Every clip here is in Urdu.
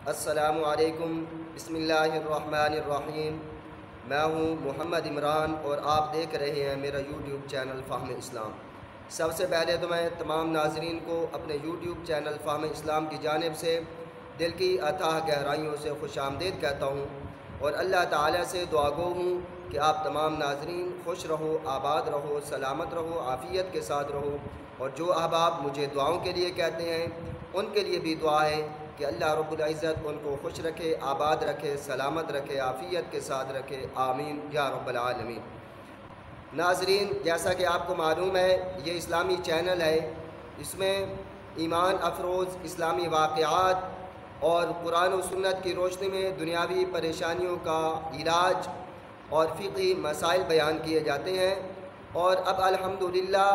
السلام علیکم، بسم اللہ الرحمن الرحیم۔ میں ہوں محمد عمران اور آپ دیکھ رہے ہیں میرا یوٹیوب چینل فہم اسلام۔ سب سے پہلے تو میں تمام ناظرین کو اپنے یوٹیوب چینل فہم اسلام کی جانب سے دل کی اتھاہ گہرائیوں سے خوش آمدید کہتا ہوں اور اللہ تعالیٰ سے دعا گو ہوں کہ آپ تمام ناظرین خوش رہو، آباد رہو، سلامت رہو، عافیت کے ساتھ رہو، اور جو احباب مجھے دعاؤں کے لیے کہتے ہیں ان کے لیے بھی دعا ہے کہ اللہ رب العزت ان کو خوش رکھے، آباد رکھے، سلامت رکھے، عافیت کے ساتھ رکھے، آمین یا رب العالمین۔ ناظرین، جیسا کہ آپ کو معلوم ہے یہ اسلامی چینل ہے، اس میں ایمان افروز اسلامی واقعات اور قرآن و سنت کی روشنی میں دنیاوی پریشانیوں کا علاج اور فقہی مسائل بیان کیے جاتے ہیں، اور اب الحمدللہ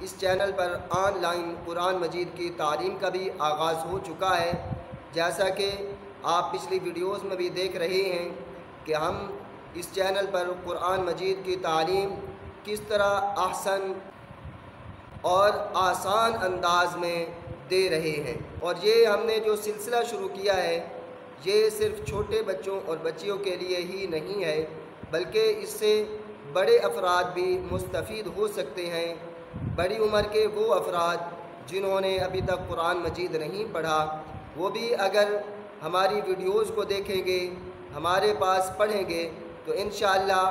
اس چینل پر آن لائن قرآن مجید کی تعلیم کا بھی آغاز ہو چکا ہے۔ جیسا کہ آپ پچھلی ویڈیوز میں بھی دیکھ رہے ہیں کہ ہم اس چینل پر قرآن مجید کی تعلیم کس طرح احسن اور آسان انداز میں دے رہے ہیں، اور یہ ہم نے جو سلسلہ شروع کیا ہے یہ صرف چھوٹے بچوں اور بچیوں کے لیے ہی نہیں ہے، بلکہ اس سے بڑے افراد بھی مستفید ہو سکتے ہیں۔ بڑی عمر کے وہ افراد جنہوں نے ابھی تک قرآن مجید نہیں پڑھا، وہ بھی اگر ہماری ویڈیوز کو دیکھیں گے، ہمارے پاس پڑھیں گے، تو انشاءاللہ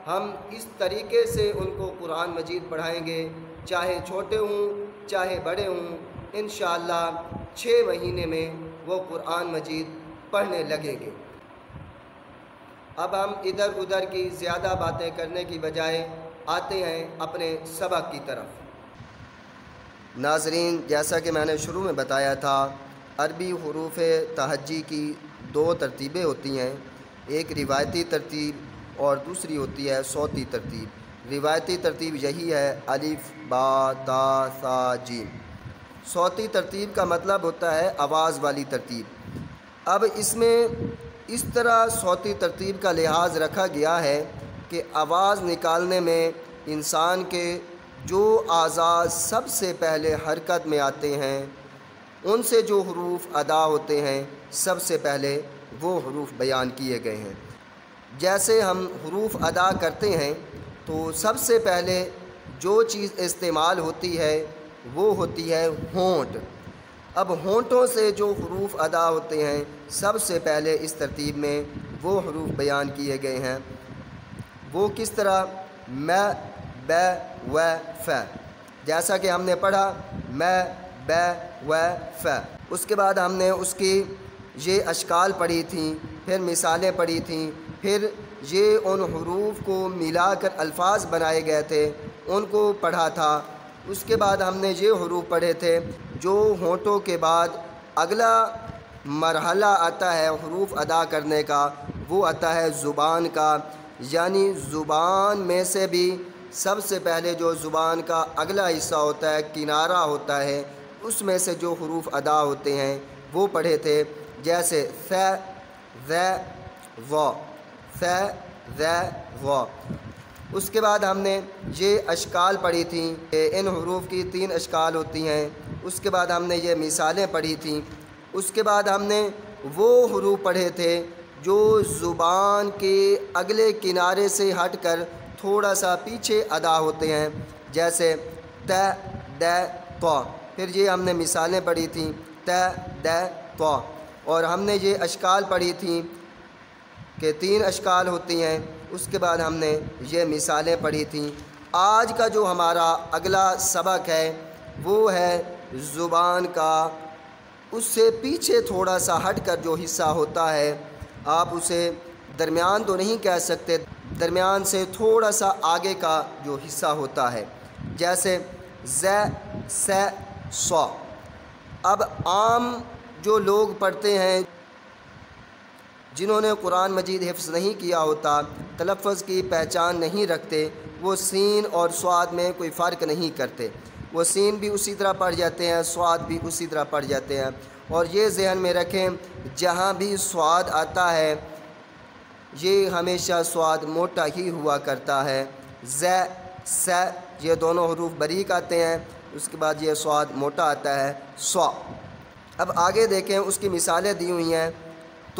ہم اس طریقے سے ان کو قرآن مجید پڑھائیں گے، چاہے چھوٹے ہوں چاہے بڑے ہوں، انشاءاللہ 6 مہینے میں وہ قرآن مجید پڑھنے لگیں گے۔ اب ہم ادھر ادھر کی زیادہ باتیں کرنے کی بجائے آتے ہیں اپنے سبق کی طرف۔ ناظرین، جیسا کہ میں نے شروع میں بتایا تھا، عربی حروف تہجی کی 2 ترتیبیں ہوتی ہیں، ایک روایتی ترتیب اور دوسری ہوتی ہے صوتی ترتیب۔ روایتی ترتیب یہی ہے الف با تا ثا جیم۔ صوتی ترتیب کا مطلب ہوتا ہے آواز والی ترتیب۔ اب اس میں اس طرح صوتی ترتیب کا لحاظ رکھا گیا ہے کہ آواز نکالنے میں انسان کے جو اعضاء سب سے پہلے حرکت میں آتے ہیں ان سے جو حروف ادا ہوتے ہیں، سب سے پہلے وہ حروف بیان کیے گئے ہیں۔ جیسے ہم حروف ادا کرتے ہیں تو سب سے پہلے جو چیز استعمال ہوتی ہے وہ ہوتی ہے ہونٹ۔ اب ہونٹوں سے جو حروف ادا ہوتے ہیں سب سے پہلے اس ترتیب میں وہ حروف بیان کیے گئے ہیں، وہ کس طرح؟ م ب و ف، جیسا کہ ہم نے پڑھا م ب و ف۔ اس کے بعد ہم نے اس کی یہ اشکال پڑھی تھیں، پھر مثالیں پڑھی تھیں، پھر یہ ان حروف کو ملا کر الفاظ بنائے گئے تھے ان کو پڑھا تھا۔ اس کے بعد ہم نے یہ حروف پڑھے تھے جو ہونٹوں کے بعد اگلا مرحلہ آتا ہے حروف ادا کرنے کا، وہ آتا ہے زبان کا، یعنی زبان میں سے بھی سب سے پہلے جو زبان کا اگلا حصہ ہوتا ہے، کنارہ ہوتا ہے، اس میں سے جو حروف ادا ہوتے ہیں وہ پڑھے تھے، جیسے ث ذ و، ث ذ و۔ اس کے بعد ہم نے یہ اشکال پڑھی تھیں کہ ان حروف کی 3 اشکال ہوتی ہیں۔ اس کے بعد ہم نے یہ مثالیں پڑھی تھیں۔ اس کے بعد ہم نے وہ حروف پڑھے تھے جو زبان کے اگلے کنارے سے ہٹ کر تھوڑا سا پیچھے ادا ہوتے ہیں، جیسے ت د ط۔ پھر یہ ہم نے مثالیں پڑھی تھیں ت د ط، اور ہم نے یہ اشکال پڑھی تھیں کہ 3 اشکال ہوتی ہیں۔ اس کے بعد ہم نے یہ مثالیں پڑھی تھیں۔ آج کا جو ہمارا اگلا سبق ہے وہ ہے زبان کا اس سے پیچھے تھوڑا سا ہٹ کر جو حصہ ہوتا ہے، آپ اسے درمیان تو نہیں کہہ سکتے، درمیان سے تھوڑا سا آگے کا جو حصہ ہوتا ہے، جیسے ز س ص۔ اب عام جو لوگ پڑھتے ہیں جنہوں نے قرآن مجید حفظ نہیں کیا ہوتا، تلفظ کی پہچان نہیں رکھتے، وہ سین اور صاد میں کوئی فرق نہیں کرتے، وہ سین بھی اسی طرح پڑھ جاتے ہیں، صاد بھی اسی طرح پڑھ جاتے ہیں۔ اور یہ ذہن میں رکھیں جہاں بھی صاد آتا ہے یہ ہمیشہ صاد موٹا ہی ہوا کرتا ہے۔ ز س یہ دونوں حروف باریک آتے ہیں، اس کے بعد یہ صاد موٹا آتا ہے، ص۔ اب آگے دیکھیں اس کی مثالیں دی ہوئی ہیں۔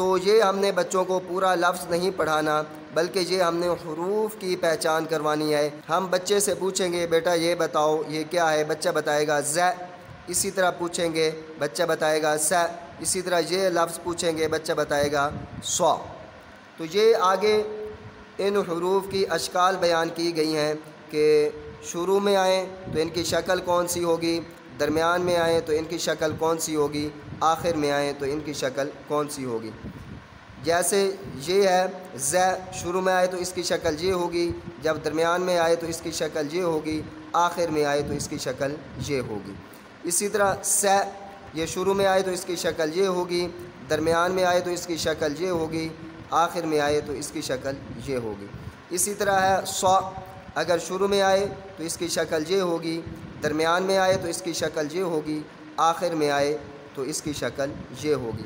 تو یہ ہم نے بچوں کو پورا لفظ نہیں پڑھانا، بلکہ یہ ہم نے حروف کی پہچان کروانی ہے۔ ہم بچے سے پوچھیں گے بیٹا یہ بتاؤ یہ کیا ہے، بچہ بتائے گا ز۔ اسی طرح پوچھیں گے بچہ بتائے گا س۔ اسی طرح یہ لفظ پوچھیں گے بچہ بتائے گا ص۔ تو یہ آگے ان حروف کی اشکال بیان کی گئی ہیں کہ شروع میں آئیں تو ان کی شکل کون سی ہوگی، درمیان میں آئیں تو ان کی شکل کون سی ہوگی، آخر میں آئیں تو ان کی شکل کون سی ہوگی۔ جیسے یہ ہے ز، شروع میں آئے تو اس کی شکل یہ ہوگی، جب درمیان میں آئے تو اس کی شکل یہ ہوگی، آخر میں آئے تو اس کی شکل یہ ہوگی۔ اسی طرح س، یہ شروع میں آئے تو اس کی شکل یہ ہوگی، درمیان میں آئے تو اس کی شکل یہ ہوگی، آخر میں آئے تو اس کی شکل یہ ہوگی۔ اسی طرح ہے ص، اگر شروع میں آئے تو اس کی شکل یہ ہوگی، درمیان میں آئے تو اس کی شکل یہ ہوگی، آخر میں آئے تو اس کی شکل یہ ہوگی۔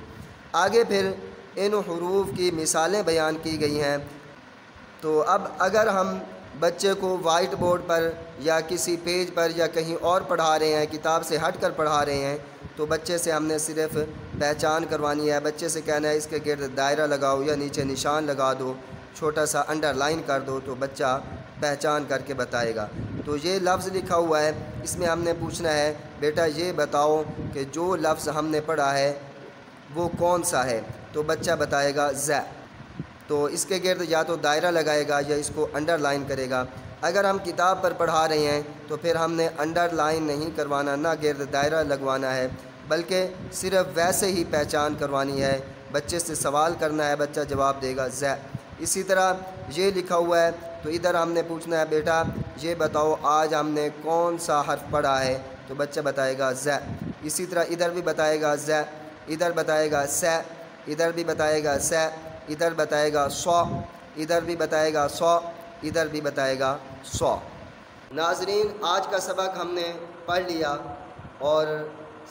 آگے پھر ان حروف کی مثالیں بیان کی گئی ہیں۔ تو اب اگر ہم بچے کو وائٹ بورڈ پر یا کسی پیج پر یا کہیں اور پڑھا رہے ہیں، کتاب سے ہٹ کر پڑھا رہے ہیں، تو بچے سے ہم نے صرف پہچان کروانی ہے۔ بچے سے کہنا ہے اس کے گرد دائرہ لگاؤ یا نیچے نشان لگا دو، چھوٹا سا انڈر لائن کر دو، تو بچہ پہچان کر کے بتائے گا۔ تو یہ لفظ لکھا ہوا ہے، اس میں ہم نے پوچھنا ہے بیٹا یہ بتاؤ کہ جو لفظ ہم نے پڑھا ہے وہ کون سا ہے، تو بچہ بتائے گا ز۔ تو اس کے گرد یا تو دائرہ لگائے گا یا اس کو انڈر لائن کرے گا۔ اگر ہم کتاب پر پڑھا رہے ہیں تو پھر ہم نے انڈر لائن نہیں کروانا، نہ گرد دائرہ لگوانا ہے، بلکہ صرف ویسے ہی پہچان کروانی ہے۔ بچے سے سوال کرنا ہے، بچہ جواب دے گا ز۔ اسی طرح یہ لکھا ہوا ہے تو ادھر ہم نے پوچھنا ہے بیٹا یہ بتاؤ آج ہم نے کون سا حرف پڑھا ہے، تو بچہ بتائے گا ز۔ اسی طرح ادھر بھی بتائے گا ز، ادھر بتائے گا س، ادھر بھی بتائے گا س، ادھر بتائے گا ص، ادھر بھی بتائے گا ص، ادھر بھی بتائے گا ص۔ ناظرین، آج کا سبق ہم نے پڑھ لیا، اور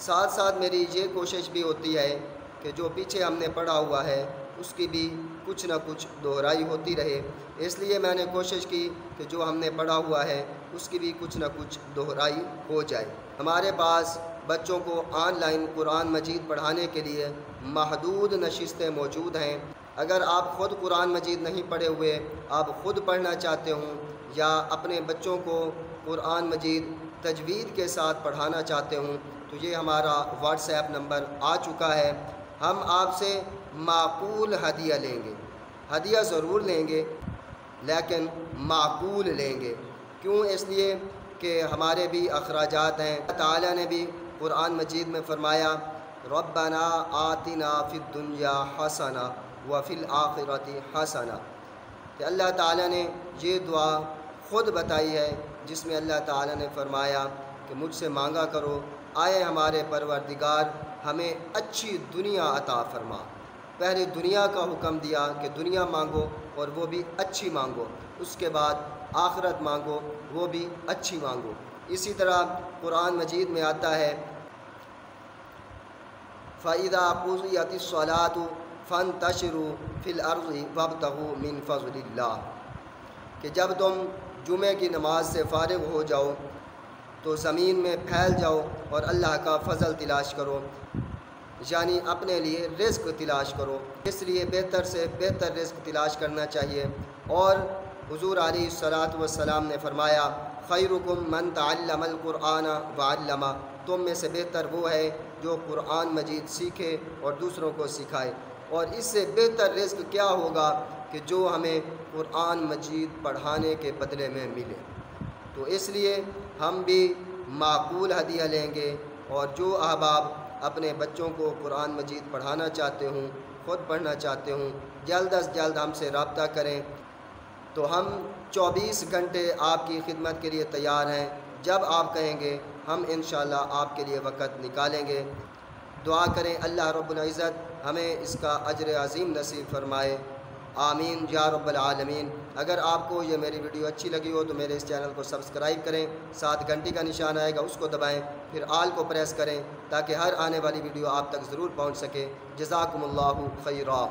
ساتھ ساتھ میری یہ کوشش بھی ہوتی ہے کہ جو پیچھے ہم نے پڑھا ہوا ہے اس کی بھی کچھ نہ کچھ دہرائی ہوتی رہے۔ اس لیے میں نے کوشش کی کہ جو ہم نے پڑھا ہوا ہے اس کی بھی کچھ نہ کچھ دہرائی ہو جائے۔ ہمارے پاس بچوں کو آن لائن قرآن مجید پڑھانے کے لیے محدود نشستیں موجود ہیں۔ اگر آپ خود قرآن مجید نہیں پڑھے ہوئے، آپ خود پڑھنا چاہتے ہوں یا اپنے بچوں کو قرآن مجید تجوید کے ساتھ پڑھانا چاہتے ہوں، تو یہ ہمارا واٹس ایپ نمبر آ چکا ہے۔ ہم آپ سے معقول ہدیہ لیں گے، ہدیہ ضرور لیں گے لیکن معقول لیں گے۔ کیوں؟ اس لیے کہ ہمارے بھی اخراجات ہیں۔ اللہ تعالیٰ نے بھی قرآن مجید میں فرمایا ربنا آتنا فی الدنیا حسنہ وفی الآخرۃ حسنہ، کہ اللہ تعالیٰ نے یہ دعا خود بتائی ہے جس میں اللہ تعالیٰ نے فرمایا کہ مجھ سے مانگا کرو، آئے ہمارے پروردگار ہمیں اچھی دنیا عطا فرما۔ پہلے دنیا کا حکم دیا کہ دنیا مانگو اور وہ بھی اچھی مانگو، اس کے بعد آخرت مانگو وہ بھی اچھی مانگو۔ اسی طرح قرآن مجید میں آتا ہے فَإِذَا قُضِيَتِ الصَّلَاةُ فَانتَشِرُوا فِي الْأَرْضِ وَابْتَغُوا مِنْ فَضْلِ اللَّهِ، کہ جب تم جمعے کی نماز سے فارغ ہو جاؤ تو زمین میں پھیل جاؤ اور اللہ کا فضل تلاش کرو، یعنی اپنے لیے رزق تلاش کرو۔ اس لیے بہتر سے بہتر رزق تلاش کرنا چاہیے۔ اور حضور علیہ الصلاۃ والسلام نے فرمایا خیرکم من تعلم القرآن وعلمہ، تم میں سے بہتر وہ ہے جو قرآن مجید سیکھے اور دوسروں کو سکھائے۔ اور اس سے بہتر رزق کیا ہوگا کہ جو ہمیں قرآن مجید پڑھانے کے بدلے میں ملے۔ تو اس لیے ہم بھی معقول ہدیہ لیں گے، اور جو احباب اپنے بچوں کو قرآن مجید پڑھانا چاہتے ہوں، خود پڑھنا چاہتے ہوں، جلد از جلد ہم سے رابطہ کریں۔ تو ہم 24 گھنٹے آپ کی خدمت کے لیے تیار ہیں، جب آپ کہیں گے ہم انشاءاللہ آپ کے لیے وقت نکالیں گے۔ دعا کریں اللہ رب العزت ہمیں اس کا اجر عظیم نصیب فرمائے، آمین یا رب العالمین۔ اگر آپ کو یہ میری ویڈیو اچھی لگی ہو تو میرے اس چینل کو سبسکرائب کریں، ساتھ گھنٹی کا نشان آئے گا اس کو دبائیں، پھر آل کو پریس کریں تاکہ ہر آنے والی ویڈیو آپ تک ضرور پہنچ سکے۔ جزاکم اللہ خیرا۔